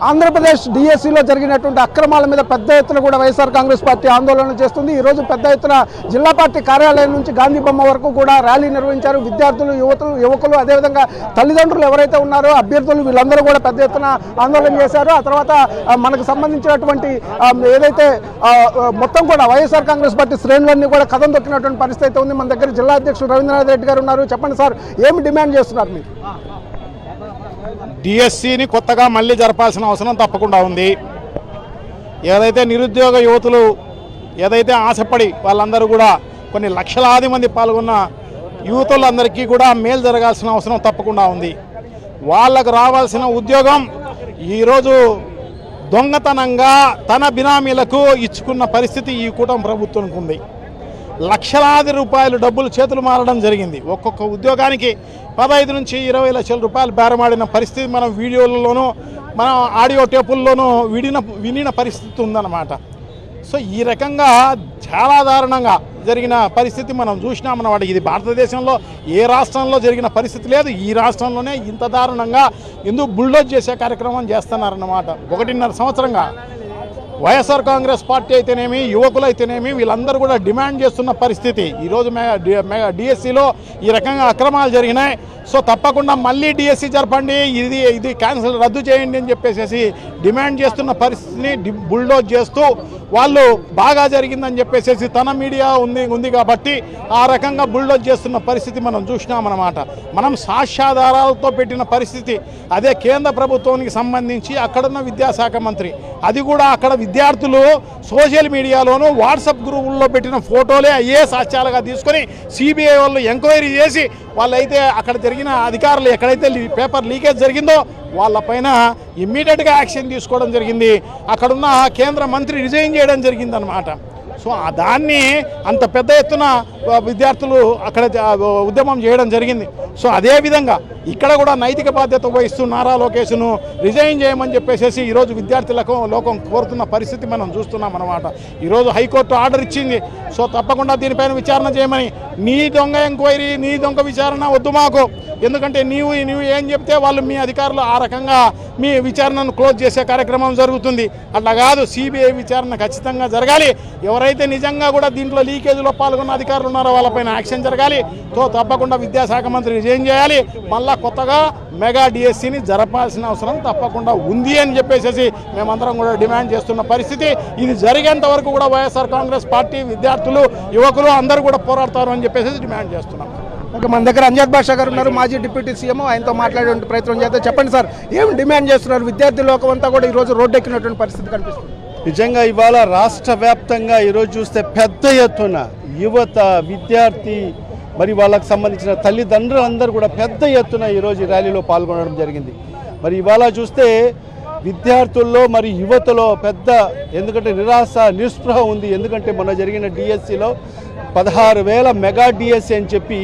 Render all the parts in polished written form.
ఆంధ్రప్రదేశ్ డిఎస్సిలో జరిగినటువంటి అక్రమాల మీద పెద్ద ఎత్తున కూడా వైఎస్ఆర్ కాంగ్రెస్ పార్టీ ఆందోళన చేస్తుంది। ఈ రోజు పెద్ద ఎత్తున జిల్లా పార్టీ కార్యాలయం నుంచి గాంధీ బొమ్మ వరకు కూడా ర్యాలీ నిర్వహించారు। విద్యార్థులు, యువకులు, అదేవిధంగా తల్లిదండ్రులు ఎవరైతే ఉన్నారో అభ్యర్థులు వీళ్ళందరూ కూడా పెద్ద ఎత్తున ఆందోళన చేశారు। ఆ తర్వాత మనకు సంబంధించినటువంటి ఏదైతే మొత్తం కూడా వైఎస్ఆర్ కాంగ్రెస్ పార్టీ శ్రేణులన్నీ కూడా కథం తొక్కినటువంటి పరిస్థితి అయితే ఉంది। మన దగ్గర జిల్లా అధ్యక్షుడు రవీంద్రనాథ్ రెడ్డి గారు ఉన్నారు। చెప్పండి సార్, ఏమి డిమాండ్ చేస్తున్నారు మీరు? డిఎస్సిని కొత్తగా మళ్ళీ జరపాల్సిన అవసరం తప్పకుండా ఉంది। ఏదైతే నిరుద్యోగ యువతులు ఏదైతే ఆశపడి వాళ్ళందరూ కూడా కొన్ని లక్షలాది మంది పాల్గొన్న యువతులందరికీ కూడా మేలు జరగాల్సిన అవసరం తప్పకుండా ఉంది। వాళ్ళకు రావాల్సిన ఉద్యోగం ఈరోజు దొంగతనంగా తన బినామీలకు ఇచ్చుకున్న పరిస్థితి ఈ కూటమి ప్రభుత్వానికి ఉంది। లక్షలాది రూపాయలు డబ్బులు చేతులు మారడం జరిగింది। ఒక్కొక్క ఉద్యోగానికి 15 నుంచి 20 లక్షల రూపాయలు బేరమాడిన పరిస్థితి మనం వీడియోలలోనూ మన ఆడియో టేపుల్లోనూ వినిన పరిస్థితి ఉందన్నమాట। సో ఈ రకంగా చాలా దారుణంగా జరిగిన పరిస్థితి మనం చూసినామన్నమాట। ఇది భారతదేశంలో ఏ రాష్ట్రంలో జరిగిన పరిస్థితి లేదు। ఈ రాష్ట్రంలోనే ఇంత దారుణంగా ఎందుకు బుల్డోజ్ చేసే కార్యక్రమం చేస్తున్నారన్నమాట। 1.5 సంవత్సరంగా వైఎస్ఆర్ కాంగ్రెస్ పార్టీ అయితేనేమి, యువకులు అయితేనేమి వీళ్ళందరూ కూడా డిమాండ్ చేస్తున్న పరిస్థితి। ఈరోజు డిఎస్సిలో ఈ రకంగా అక్రమాలు జరిగినాయి। సో తప్పకుండా మళ్ళీ డిఎస్సి జరపండి, ఇది క్యాన్సిల్ రద్దు చేయండి అని చెప్పేసి డిమాండ్ చేస్తున్న పరిస్థితిని బుల్డోజ్ చేస్తూ వాళ్ళు బాగా జరిగిందని చెప్పేసి తన మీడియా ఉంది కాబట్టి ఆ రకంగా బుల్డోజ్ చేస్తున్న పరిస్థితి మనం చూసినామన్నమాట। మనం సాక్ష్యాధారాలతో పెట్టిన పరిస్థితి అదే కేంద్ర ప్రభుత్వానికి సంబంధించి అక్కడున్న విద్యాశాఖ మంత్రి, అది కూడా అక్కడ విద్యార్థులు సోషల్ మీడియాలోనూ వాట్సాప్ గ్రూపుల్లో పెట్టిన ఫోటోలే అయ్యే సాక్ష్యాలుగా తీసుకొని సిబిఐ వాళ్ళు ఎంక్వైరీ చేసి వాళ్ళైతే అక్కడ జరిగిన అధికారులు ఎక్కడైతే పేపర్ లీకేజ్ జరిగిందో వాళ్ళపైన ఇమ్మీడియట్గా యాక్షన్ తీసుకోవడం జరిగింది। అక్కడున్న కేంద్ర మంత్రి రిజైన్ చేయడం జరిగిందనమాట। సో దాన్ని అంత పెద్ద ఎత్తున విద్యార్థులు అక్కడ ఉద్యమం చేయడం జరిగింది। సో అదేవిధంగా ఇక్కడ కూడా నైతిక బాధ్యత వహిస్తూ నారా లోకేష్ను రిజైన్ చేయమని చెప్పేసి ఈరోజు విద్యార్థులకు లోకం కోరుతున్న పరిస్థితి మనం చూస్తున్నాం అన్నమాట। ఈరోజు హైకోర్టు ఆర్డర్ ఇచ్చింది। సో తప్పకుండా దీనిపైన విచారణ చేయమని, నీ దొంగ ఎంక్వైరీ, నీ దొంగ విచారణ వద్దు మాకు, ఎందుకంటే నీవు ఏం చెప్తే వాళ్ళు మీ అధికారులు ఆ రకంగా మీ విచారణను క్లోజ్ చేసే కార్యక్రమం జరుగుతుంది। అట్లా కాదు, సిబిఐ విచారణ ఖచ్చితంగా జరగాలి। ఎవరైతే నిజంగా కూడా దీంట్లో లీకేజ్లో పాల్గొన్న అధికారులు ఉన్నారో వాళ్ళపైన యాక్షన్ జరగాలి। సో తప్పకుండా విద్యాశాఖ మంత్రి రిజైన్ చేయాలి। మళ్ళా కొత్తగా మెగా డిఎస్సిని జరపాల్సిన అవసరం తప్పకుండా ఉంది అని చెప్పేసి మేమందరం కూడా డిమాండ్ చేస్తున్న పరిస్థితి। ఇది జరిగేంత వరకు కూడా వైఎస్ఆర్ కాంగ్రెస్ పార్టీ, విద్యార్థులు, యువకులు అందరూ కూడా పోరాడతారు అని చెప్పేసి డిమాండ్ చేస్తున్నాం। ఓకే, మన దగ్గర అంజద్ బాషా గారు ఉన్నారు, మాజీ డిప్యూటీ సీఎం। ఆయనతో మాట్లాడే ప్రయత్నం చేస్తే చెప్పండి సార్, ఏం డిమాండ్ చేస్తున్నారు? విద్యార్థి లోకం అంతా కూడా ఈరోజు రోడ్డు ఎక్కినటువంటి పరిస్థితి కనిపిస్తుంది। నిజంగా ఇవాళ రాష్ట్ర వ్యాప్తంగా ఈరోజు చూస్తే పెద్ద ఎత్తున యువత, విద్యార్థి, మరి వాళ్ళకు సంబంధించిన తల్లిదండ్రులందరూ కూడా పెద్ద ఎత్తున ఈరోజు ఈ ర్యాలీలో పాల్గొనడం జరిగింది। మరి ఇవాళ చూస్తే విద్యార్థుల్లో మరి యువతలో పెద్ద ఎందుకంటే నిరాశ, నిస్పృహ ఉంది। ఎందుకంటే మొన్న జరిగిన డిఎస్సిలో 16,000 మెగా డిఎస్సి అని చెప్పి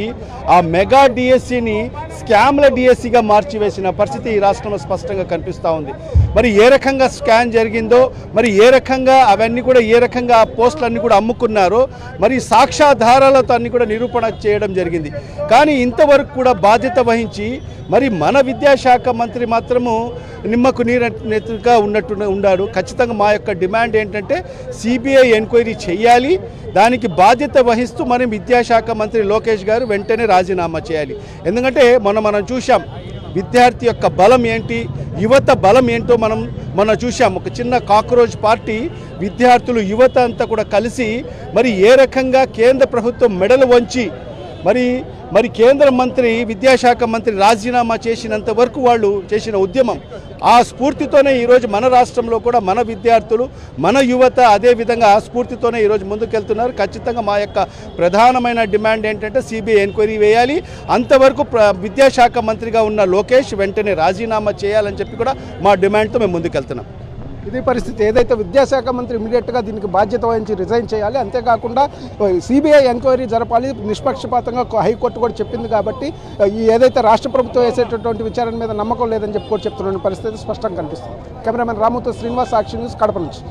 ఆ మెగా డిఎస్సిని స్కామ్ల డిఎస్సిగా మార్చివేసిన పరిస్థితి ఈ రాష్ట్రంలో స్పష్టంగా కనిపిస్తూ ఉంది। మరి ఏ రకంగా స్కామ్ జరిగిందో, మరి ఏ రకంగా అవన్నీ కూడా ఏ రకంగా ఆ పోస్టులన్నీ కూడా అమ్ముకున్నారో మరి సాక్ష్యాధారాలతో అన్ని కూడా నిరూపణ చేయడం జరిగింది। కానీ ఇంతవరకు కూడా బాధ్యత వహించి మరి మన విద్యాశాఖ మంత్రి మాత్రము నిమ్మకు నీరుగా ఉన్నాడు। ఖచ్చితంగా మా యొక్క డిమాండ్ ఏంటంటే సిబిఐ ఎంక్వైరీ చేయాలి, దానికి బాధ్యత వహిస్తూ మరి విద్యాశాఖ మంత్రి లోకేష్ గారు వెంటనే రాజీనామా చేయాలి। ఎందుకంటే మనం చూసాం విద్యార్థి యొక్క బలం ఏంటి, యువత బలం ఏంటో మనం చూసాం। ఒక చిన్న కాక్రోచ్ పార్టీ విద్యార్థులు, యువత అంతా కూడా కలిసి మరి ఏ రకంగా కేంద్ర ప్రభుత్వం మెడలు వంచి మరి కేంద్ర మంత్రి, విద్యాశాఖ మంత్రి రాజీనామా చేసినంత వరకు వాళ్ళు చేసిన ఉద్యమం, ఆ స్ఫూర్తితోనే ఈరోజు మన రాష్ట్రంలో కూడా మన విద్యార్థులు, మన యువత అదేవిధంగా ఆ స్ఫూర్తితోనే ఈరోజు ముందుకెళ్తున్నారు। ఖచ్చితంగా మా యొక్క ప్రధానమైన డిమాండ్ ఏంటంటే సిబిఐ ఎంక్వైరీ వేయాలి, అంతవరకు విద్యాశాఖ మంత్రిగా ఉన్న లోకేష్ వెంటనే రాజీనామా చేయాలని చెప్పి కూడా మా డిమాండ్తో మేము ముందుకెళ్తున్నాం। ఇది పరిస్థితి। ఏదైతే విద్యాశాఖ మంత్రి ఇమీడియట్గా దీనికి బాధ్యత వహించి రిజైన్ చేయాలి, అంతేకాకుండా సిబిఐ ఎంక్వైరీ జరపాలి, నిష్పక్షపాతంగా హైకోర్టు కూడా చెప్పింది కాబట్టి ఏదైతే రాష్ట్ర ప్రభుత్వం వేసేటటువంటి విచారణ మీద నమ్మకం లేదని చెప్పుకొని చెప్తున్న పరిస్థితి స్పష్టంగా కనిపిస్తుంది। కెమెరామెన్ రాముతో శ్రీనివాస్, సాక్షి న్యూస్, కడప నుంచి।